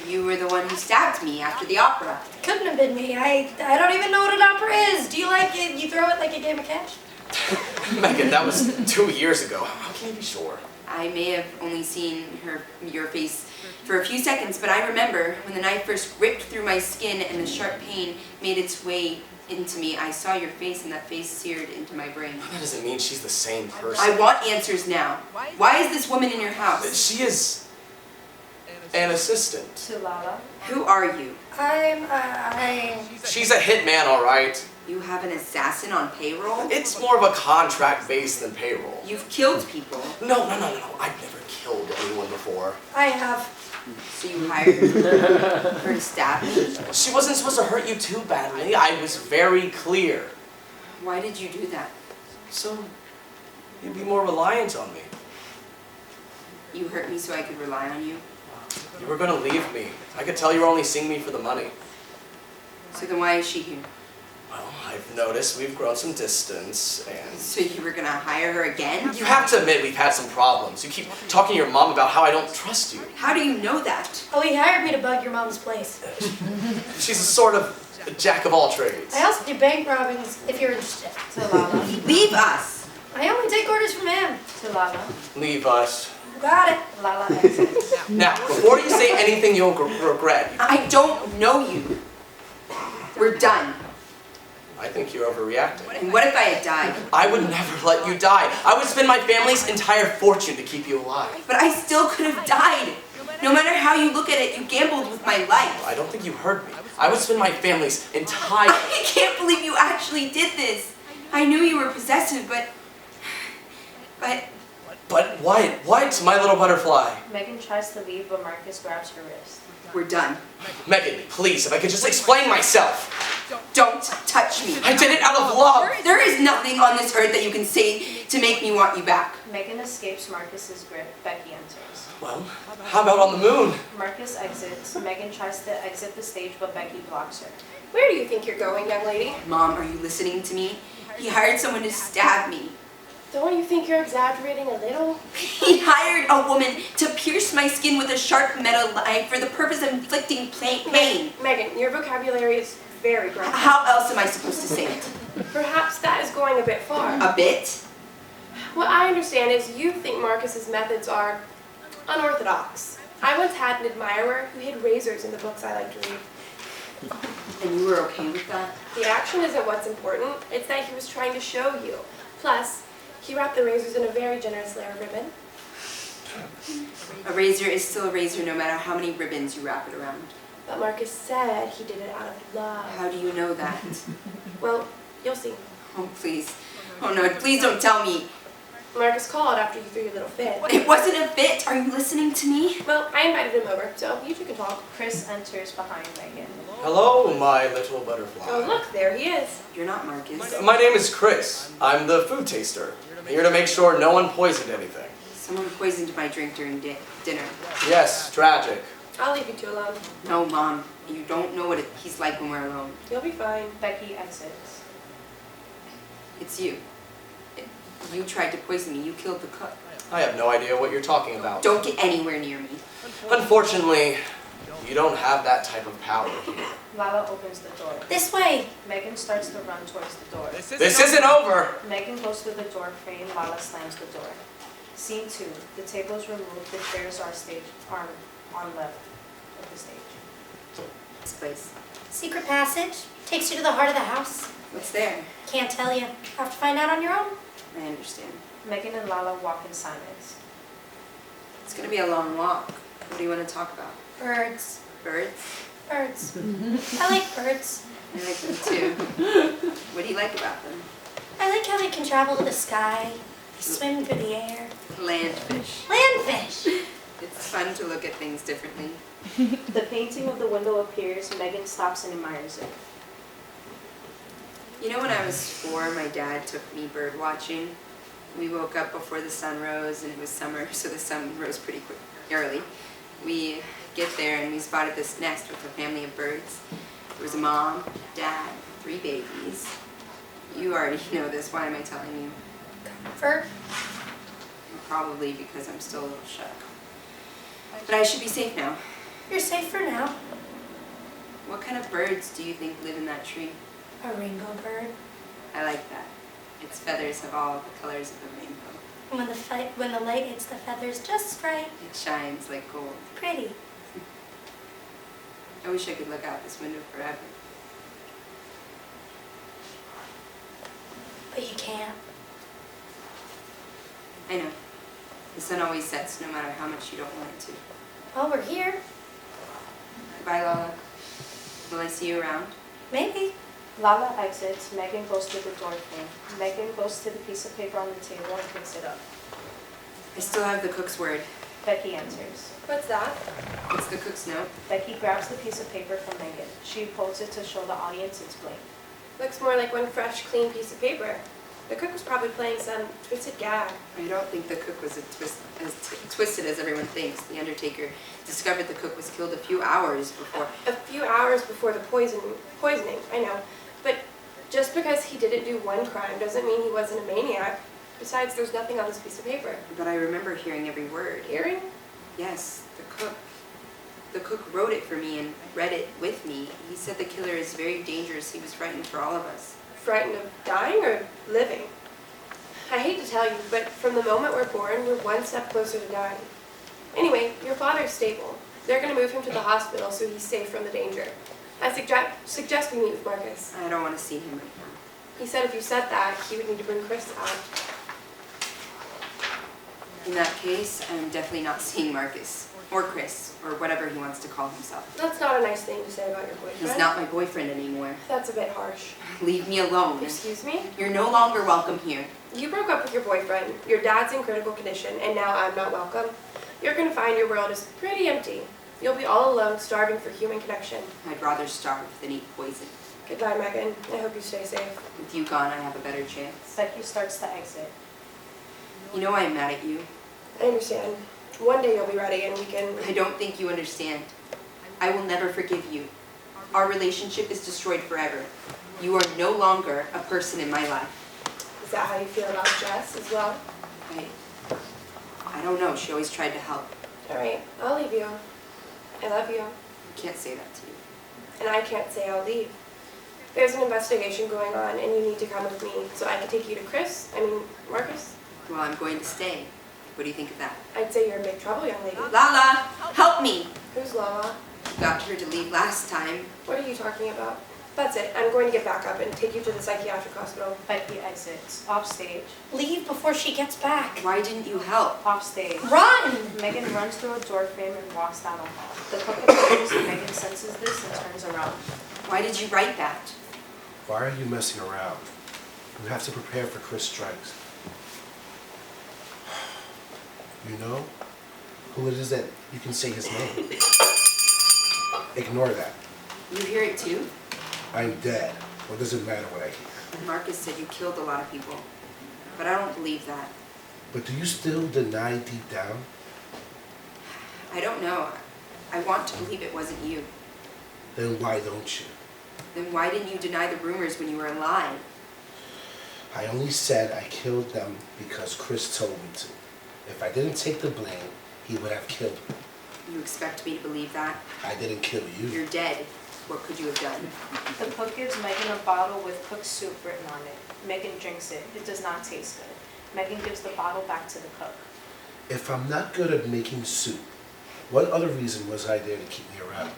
You were the one who stabbed me after the opera. Couldn't have been me. I don't even know what an opera is. Do you like it? You throw it like a game of catch? Megan, that was 2 years ago. How can you be sure? I may have only seen your face for a few seconds, but I remember when the knife first ripped through my skin and the sharp pain made its way into me. I saw your face and that face seared into my brain. That doesn't mean she's the same person. I want answers now. Why is this woman in your house? She is an assistant. To Lala. Who are you? She's a hitman, all right. You have an assassin on payroll? It's more of a contract base than payroll. You've killed people. No. I've never killed anyone before. I have. So you hired her to stab me? She wasn't supposed to hurt you too badly. I was very clear. Why did you do that? So you'd be more reliant on me. You hurt me so I could rely on you? You were gonna leave me. I could tell you were only seeing me for the money. So then why is she here? Well, I've noticed we've grown some distance, and So you were gonna hire her again? you have to admit we've had some problems. You keep talking to your mom about how I don't trust you. How do you know that? Oh, he hired me to bug your mom's place. She's a sort of jack of all trades. I also do bank robbings if you're interested. To Lala. Leave us! I only take orders from him. To Lala. Leave us. Got it. Lala exits. Now, before you say anything you'll regret, I don't know you. We're done. I think you're overreacting. And what if I had died? I would never let you die. I would spend my family's entire fortune to keep you alive. But I still could have died. No matter how you look at it, you gambled with my life. I don't think you heard me. I would spend my family's entire... I can't believe you actually did this. I knew you were possessive, but... But what, my little butterfly? Megan tries to leave, but Marcus grabs her wrist. We're done. Megan, please, if I could just explain myself. Don't touch me. I did it out of love. There is nothing on this earth that you can say to make me want you back. Megan escapes Marcus's grip. Becky enters. Well, how about on the moon? Marcus exits. Megan tries to exit the stage, but Becky blocks her. Where do you think you're going, young lady? Mom, are you listening to me? He hired someone to stab me. Don't you think you're exaggerating a little? He hired a woman to pierce my skin with a sharp metal knife for the purpose of inflicting pain. Megan, your vocabulary is very graphic. How else am I supposed to say it? Perhaps that is going a bit far. A bit? What I understand is you think Marcus's methods are unorthodox. I once had an admirer who hid razors in the books I liked to read. And you were okay with that? The action isn't what's important, it's that he was trying to show you. Plus, he wrapped the razors in a very generous layer of ribbon. A razor is still a razor no matter how many ribbons you wrap it around. But Marcus said he did it out of love. How do you know that? Well, you'll see. Oh, please. Oh, no, please don't tell me. Marcus called after you threw your little fit. It wasn't a fit. Are you listening to me? Well, I invited him over, so you two can talk. Chris enters behind Megan. Hello, my little butterfly. Oh, look, there he is. You're not Marcus. My name is Chris. I'm the food taster. I'm here to make sure no one poisoned anything. Someone poisoned my drink during dinner. Yes, tragic. I'll leave you two alone. No, Mom. You don't know what he's like when we're alone. You'll be fine. Becky exits. It's you. You tried to poison me. You killed the cook. I have no idea what you're talking about. Don't get anywhere near me. Unfortunately, you don't have that type of power here. Lala opens the door. This way. Megan starts to run towards the door. This isn't over! Megan goes to the door frame. Lala slams the door. Scene 2. The table is removed. The chairs are on left of the stage. This place. Secret passage. Takes you to the heart of the house. What's there? Can't tell you. Have to find out on your own. I understand. Megan and Lala walk in silence. It's gonna be a long walk. What do you want to talk about? Birds. Birds? Birds. I like birds. I like them too. What do you like about them? I like how they can travel to the sky. They swim through the air. Landfish. Landfish. It's fun to look at things differently. The painting of the window appears. Megan stops and admires it. You know, when I was 4, my dad took me bird watching. We woke up before the sun rose, and it was summer, so the sun rose pretty early. We get there, and we spotted this nest with a family of birds. There was a mom, dad, 3 babies. You already know this. Why am I telling you? Fur. Probably because I'm still a little shook. But I should be safe now. You're safe for now. What kind of birds do you think live in that tree? A rainbow bird. I like that. Its feathers have all the colors of the rainbow. And when the light hits the feathers just right. It shines like gold. Pretty. I wish I could look out this window forever. But you can't. I know. The sun always sets no matter how much you don't want it to. Well, we're here. Goodbye, Lala. Will I see you around? Maybe. Lala exits. Megan goes to the door frame. Megan goes to the piece of paper on the table and picks it up. I still have the cook's word. Becky answers. What's that? It's the cook's note. Becky grabs the piece of paper from Megan. She folds it to show the audience it's blank. Looks more like one fresh, clean piece of paper. The cook was probably playing some twisted gag. I don't think the cook was as twisted as everyone thinks. The Undertaker discovered the cook was killed a few hours before. A few hours before the poisoning, I know. But just because he didn't do one crime doesn't mean he wasn't a maniac. Besides, there's nothing on this piece of paper. But I remember hearing every word. Hearing? Yes, the cook. The cook wrote it for me and read it with me. He said the killer is very dangerous. He was frightened for all of us. Frightened of dying or living? I hate to tell you, but from the moment we're born, we're one step closer to dying. Anyway, your father's stable. They're going to move him to the hospital so he's safe from the danger. I suggest we meet with Marcus. I don't want to see him right now. He said if you said that, he would need to bring Chris out. In that case, I'm definitely not seeing Marcus. Or Chris, or whatever he wants to call himself. That's not a nice thing to say about your boyfriend. He's not my boyfriend anymore. That's a bit harsh. Leave me alone. Excuse me? You're no longer welcome here. You broke up with your boyfriend, your dad's in critical condition, and now I'm not welcome. You're going to find your world is pretty empty. You'll be all alone, starving for human connection. I'd rather starve than eat poison. Goodbye, Megan. I hope you stay safe. With you gone, I have a better chance. Becky starts to exit. You know I'm mad at you. I understand. One day you'll be ready and we can... I don't think you understand. I will never forgive you. Our relationship is destroyed forever. You are no longer a person in my life. Is that how you feel about Jess as well? I don't know. She always tried to help. All right, I'll leave you. I love you. I can't say that to you. And I can't say I'll leave. There's an investigation going on and you need to come with me so I can take you to Marcus. Well, I'm going to stay. What do you think of that? I'd say you're in big trouble, young lady. Lala, help me! Who's Lala? You got her to leave last time. What are you talking about? That's it. I'm going to get back up and take you to the psychiatric hospital. Becky exits. Offstage. Leave before she gets back. Why didn't you help? Offstage. Run! Megan runs through a door frame and walks down a hall. The cook approaches and Megan senses this and turns around. Why did you write that? Why are you messing around? You have to prepare for Chris Strikes. You know who it is that you can say his name. Ignore that. You hear it too? I'm dead. What does it matter what I hear? Marcus said you killed a lot of people. But I don't believe that. But do you still deny deep down? I don't know. I want to believe it wasn't you. Then why don't you? Then why didn't you deny the rumors when you were alive? I only said I killed them because Chris told me to. If I didn't take the blame, he would have killed me. You expect me to believe that? I didn't kill you. You're dead. What could you have done? The cook gives Megan a bottle with cooked soup written on it. Megan drinks it. It does not taste good. Megan gives the bottle back to the cook. If I'm not good at making soup, what other reason was I there to keep me around?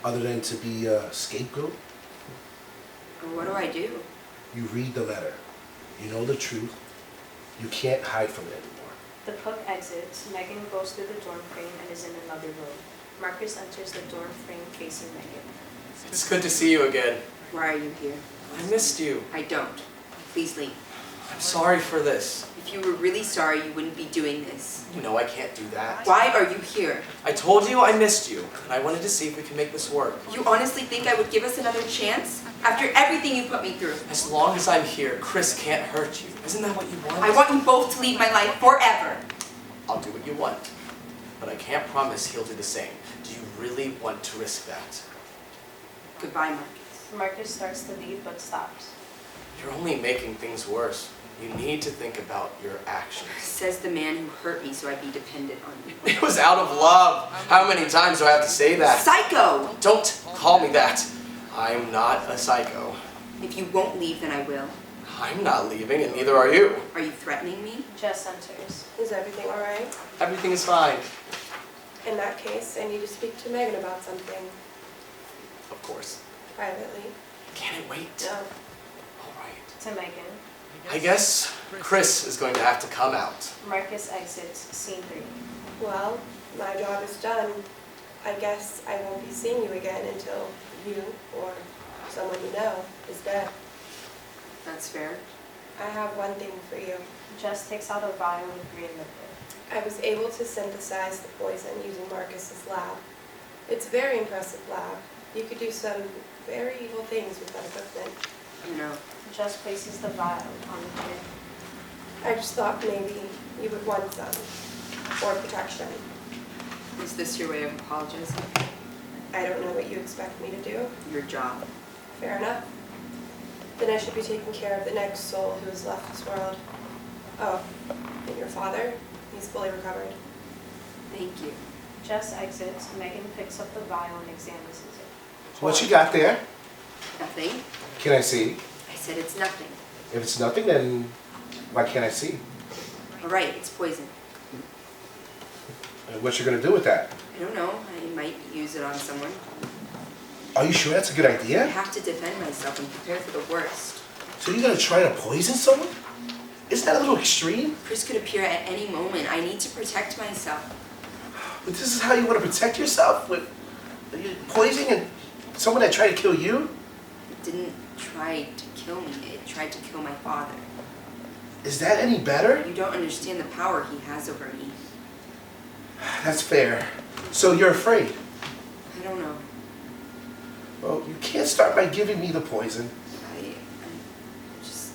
Other than to be a scapegoat? What do I do? You read the letter. You know the truth. You can't hide from it anymore. The cook exits. Megan goes through the dorm frame and is in another room. Marcus enters the dorm frame facing Megan. It's good to see you again. Why are you here? I missed you. I don't. Please leave. I'm sorry for this. If you were really sorry, you wouldn't be doing this. You know I can't do that. Why are you here? I told you I missed you, and I wanted to see if we can make this work. You honestly think I would give us another chance? After everything you put me through. As long as I'm here, Chris can't hurt you. Isn't that what you want? I want you both to leave my life forever. I'll do what you want, but I can't promise he'll do the same. Do you really want to risk that? Goodbye, Marcus. Marcus starts to leave but stops. You're only making things worse. You need to think about your actions. Says the man who hurt me so I'd be dependent on you. It was out of love. How many times do I have to say that? Psycho! Don't call me that. I'm not a psycho. If you won't leave, then I will. I'm not leaving, and neither are you. Are you threatening me? Jess enters. Is everything all right? Everything is fine. In that case, I need to speak to Megan about something Of course. privately. Can it wait? No. All right. To Megan. I guess Chris is going to have to come out. Marcus exits. Scene 3. Well, my job is done. I guess I won't be seeing you again until you or someone you know is dead. That's fair. I have one thing for you. Jess takes out a vial with green liquid. I was able to synthesize the poison using Marcus's lab. It's a very impressive lab. You could do some very evil things with that equipment. You know. Jess places the vial on the kid. I just thought maybe you would want some, or protection. Is this your way of apologizing? I don't know what you expect me to do. Your job. Fair enough. Then I should be taking care of the next soul who has left this world. Oh, and your father? He's fully recovered. Thank you. Jess exits. Megan picks up the vial and examines it. What you got there? Nothing. Can I see? I said it's nothing. If it's nothing, then why can't I see? All right, it's poison. And what you gonna do with that? I don't know. I might use it on someone. Are you sure that's a good I idea? have to defend myself and prepare for the worst. So you're gonna try to poison someone? Isn't that a little extreme? Chris could appear at any moment. I need to protect myself. But this is how you want to protect yourself? With poisoning someone that tried to kill you? It didn't try to kill me. It tried to kill my father. Is that any better? You don't understand the power he has over me. That's fair. So you're afraid? I don't know. Well, you can't start by giving me the poison. I just...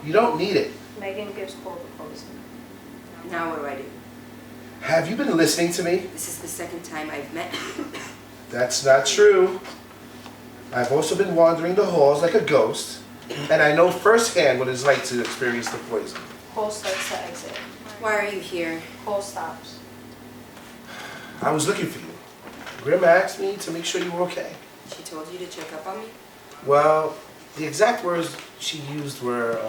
You don't need it. Megan gives Cole the poison. Now what do I do? Have you been listening to me? This is the second time I've met you. That's not true. I've also been wandering the halls like a ghost, and I know firsthand what it's like to experience the poison. Cole starts to exit. Why are you here? Cole stops. I was looking for you. Grim asked me to make sure you were okay. She told you to check up on me? Well, the exact words she used were,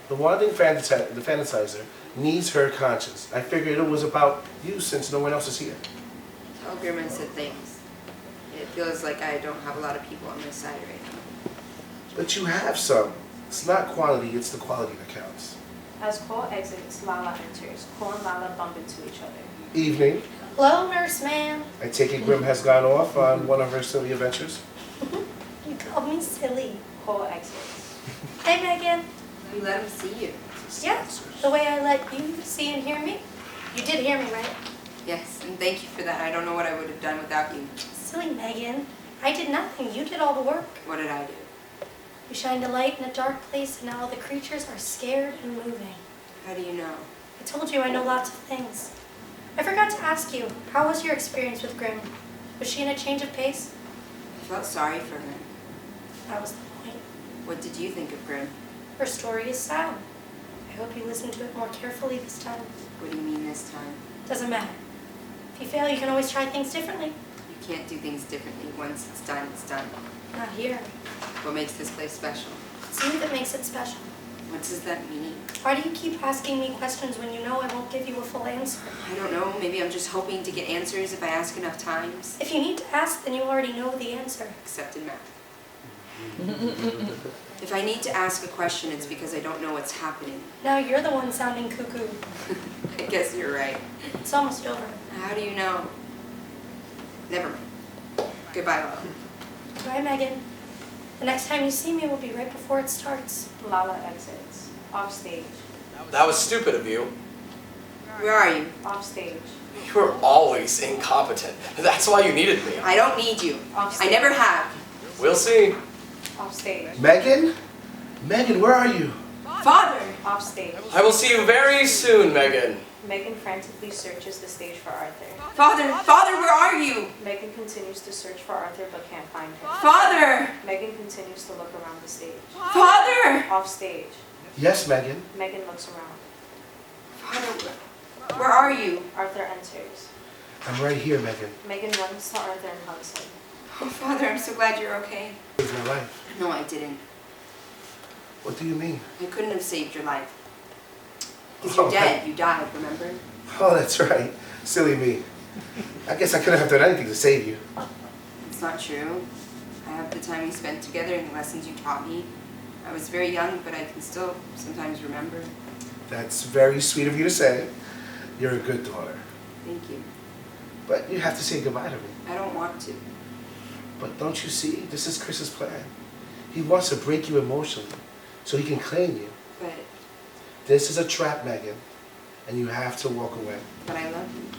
the wandering fantasizer needs her conscience. I figured it was about you since no one else is here. Tell Grim I said thanks. It feels like I don't have a lot of people on my side right now. But you have some. It's not quantity, it's the quality that counts. As Cole exits, Lala enters. Cole and Lala bump into each other. Evening. Hello, nurse ma'am. I take it Grim has gone off on one of her silly adventures. You called me silly. Cole exits. Hey, Megan. You let him see you. Yeah, the way I let you see and hear me. You did hear me, right? Yes, and thank you for that. I don't know what I would have done without you. Silly Megan. I did nothing. You did all the work. What did I do? You shined a light in a dark place, and now all the creatures are scared and moving. How do you know? I told you I know lots of things. I forgot to ask you, how was your experience with Grim? Was she in a change of pace? I felt sorry for her. That was the point. What did you think of Grim? Her story is sad. I hope you listen to it more carefully this time. What do you mean this time? Doesn't matter. If you fail, you can always try things differently. You can't do things differently. Once it's done, it's done. Not here. What makes this place special? It's you that makes it special. What does that mean? Why do you keep asking me questions when you know I won't give you a full answer? I don't know. Maybe I'm just hoping to get answers if I ask enough times. If you need to ask, then you already know the answer. Except in math. If I need to ask a question, it's because I don't know what's happening. Now you're the one sounding cuckoo. I guess you're right. It's almost over. How do you know? Never mind. Goodbye, Lala. Bye, Megan. The next time you see me will be right before it starts. Lala exits. Off stage. That was stupid of you. Where are you? Off stage. You were always incompetent. That's why you needed me. I don't need you. Off I stage. never have. We'll see. Off stage. Megan? Megan, where are you? Father! Off stage. I will see you very soon, Megan. Megan frantically searches the stage for Arthur. Father! Father, where are you? Megan continues to search for Arthur but can't find him. Father! Megan continues to look around the stage. Father! Off stage. Yes, Megan. Megan looks around. Father, where are you? Arthur enters. I'm right here, Megan. Megan runs to Arthur and hugs him. Oh, Father, I'm so glad you're okay. Saved my life. No, I didn't. What do you mean? I couldn't have saved your life. Because Oh, you're dead. You died, remember? Oh, that's right. Silly me. I guess I couldn't have done anything to save you. It's not true. I have the time we spent together and the lessons you taught me. I was very young, but I can still sometimes remember. That's very sweet of you to say. You're a good daughter. Thank you. But you have to say goodbye to me. I don't want to. But don't you see? This is Chris's plan. He wants to break you emotionally so he can claim you. But This is a trap, Megan, and you have to walk away. I love you.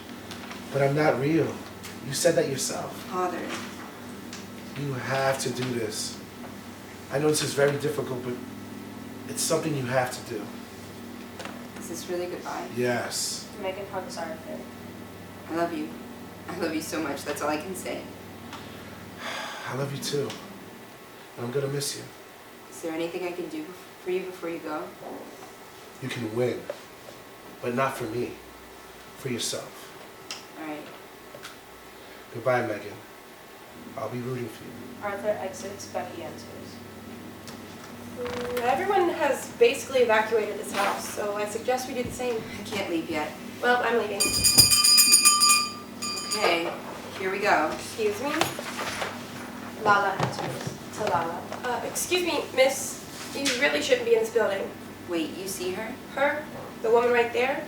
But I'm not real. You said that yourself. Father, You have to do this. I know this is very difficult, but it's something you have to do. is this really goodbye? Yes. Megan hugs Arthur. I love you. I love you so much. That's all I can say. I love you too. And I'm gonna miss you. Is there anything I can do for you before you go? You can win, but not for me. For yourself. All right. Goodbye, Megan. I'll be rooting for you. Arthur exits. Becky enters. Everyone has basically evacuated this house, so I suggest we do the same. I can't leave yet. Well, I'm leaving. Okay, here we go. Excuse me? Lala enters. To Lala. Excuse me, miss. You really shouldn't be in this building. Wait, you see her? Her? The woman right there?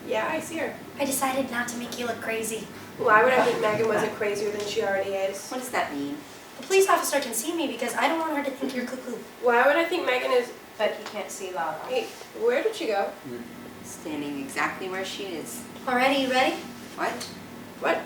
Yeah, I see her. I decided not to make you look crazy. Why would I think Megan wasn't crazier than she already is? What does that mean? The police officer can see me because I don't want her to think you're cuckoo. Why would I think Megan is... Becky can't see Lala. Hey, where did she go? Standing exactly where she is. Alrighty, you ready? What? What?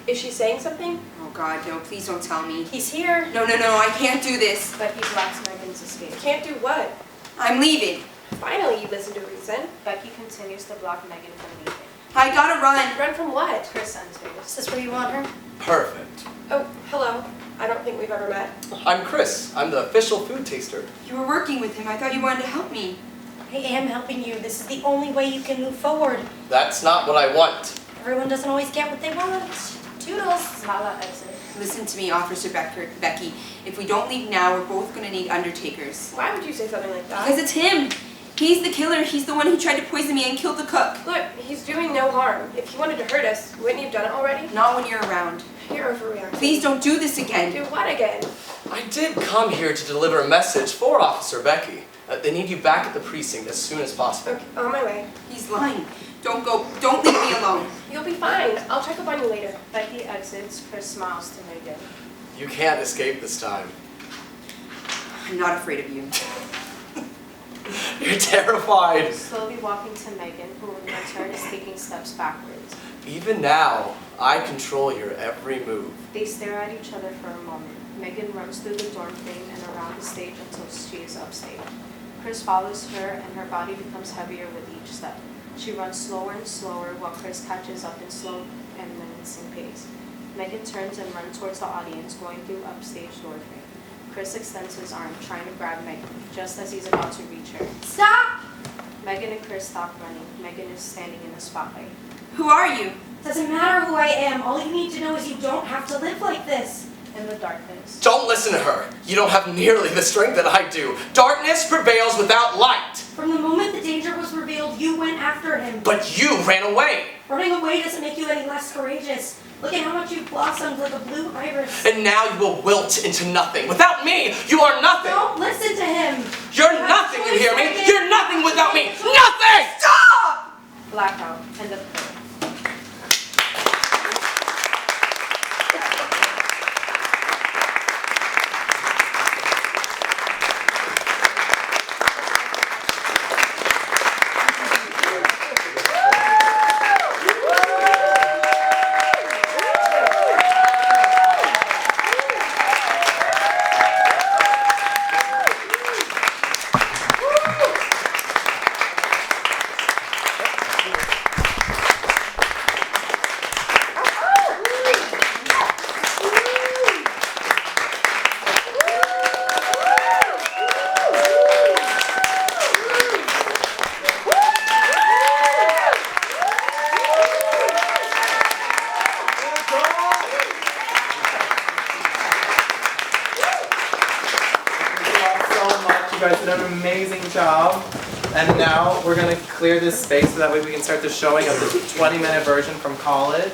Is she saying something? Oh God, no, please don't tell me. He's here. No, I can't do this. Becky blocks Megan's escape. Can't do what? I'm leaving. Finally, you listen to reason. Becky continues to block Megan from leaving. I gotta run. Run from what? Chris enters. Is this where you want her? Perfect. Oh, hello. I don't think we've ever met. I'm Chris. I'm the official food taster. You were working with him. I thought you wanted to help me. I am helping you. This is the only way you can move forward. That's not what I want. Everyone doesn't always get what they want. Toodles. Lala exits. Listen to me, Officer Becky. If we don't leave now, we're both gonna need undertakers. Why would you say something like that? Because it's him. He's the killer. He's the one who tried to poison me and killed the cook. Look, he's doing no harm. If he wanted to hurt us, wouldn't he have done it already? Not when you're around. You're overreacting. Please don't do this again. Do what again? I did come here to deliver a message for Officer Becky. They need you back at the precinct as soon as possible. Okay, on my way. He's lying. Don't go. Don't leave me alone. You'll be fine. I'll check up on you later. Becky exits. Chris smiles to Megan. You can't escape this time. I'm not afraid of you. You're terrified. Slowly walking to Megan, who in return is taking steps backwards. Even now, I control your every move. They stare at each other for a moment. Megan runs through the dorm frame and around the stage until she is upstage. Chris follows her and her body becomes heavier with each step. She runs slower and slower while Chris catches up in slow and menacing pace. Megan turns and runs towards the audience, going through upstage door frame. Chris extends his arm, trying to grab Megan, just as he's about to reach her. Stop! Megan and Chris stop running. Megan is standing in the spotlight. Who are you? Doesn't matter who I am. All you need to know is you don't have to live like this. In the darkness, Don't listen to her. You don't have nearly the strength that I do. Darkness prevails without light. From the moment the danger was revealed, you went after him. But you ran away. Running away doesn't make you any less courageous. Look at how much you've blossomed like a blue iris. And now you will wilt into nothing. Without me, you are nothing. Don't listen to him. You're nothing, you hear me? You're nothing without me. Nothing! Stop! Blackout. End of play. You guys did an amazing job. And now we're going to clear this space so that way we can start the showing of the 20-minute version from college.